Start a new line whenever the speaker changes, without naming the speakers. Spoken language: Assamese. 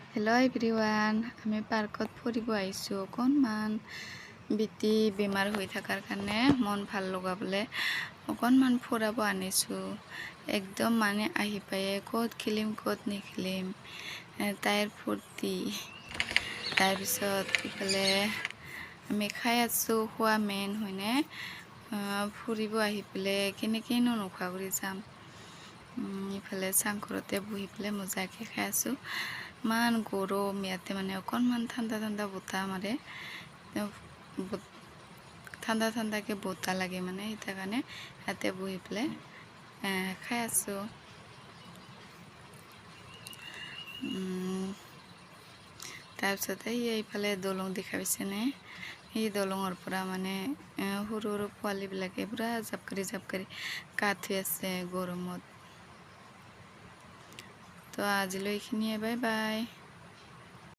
হেল্ল' এভৰিৱান, আমি পাৰ্কত ফুৰিব আহিছোঁ। অকণমান বিটি বেমাৰ হৈ থকাৰ কাৰণে মন ভাল লগাবলৈ অকণমান ফুৰাব আনিছোঁ। একদম মানে আহি পায়ে ক'ত খেলিম ক'ত নেখেলিম তাইৰ ফূৰ্তি। তাৰপিছত ইফালে আমি খাই আছোঁ, খোৱা মেইন হয়নে। ফুৰিব আহি পেলাই কেনেকৈনো নোখোৱা কৰি যাম। ইফালে চাংঘৰতে বহি পেলাই মজাকৈ খাই আছোঁ। ইমান গৰম ইয়াতে, মানে অকণমান ঠাণ্ডা ঠাণ্ডা বতাহ মাৰে, ঠাণ্ডা ঠাণ্ডাকৈ বতাহ লাগে মানে, সেইটো কাৰণে ইয়াতে বহি পেলাই খাই আছোঁ। তাৰপিছতে এইফালে দলং দেখা পাইছেনে? সেই দলঙৰ পৰা মানে সৰু সৰু পোৱালীবিলাকে পূৰা জাপকাৰি জাপকাৰি গা ধুই আছে গৰমত। তো আজিলৈ এইখিনিয়ে, বাই বাই।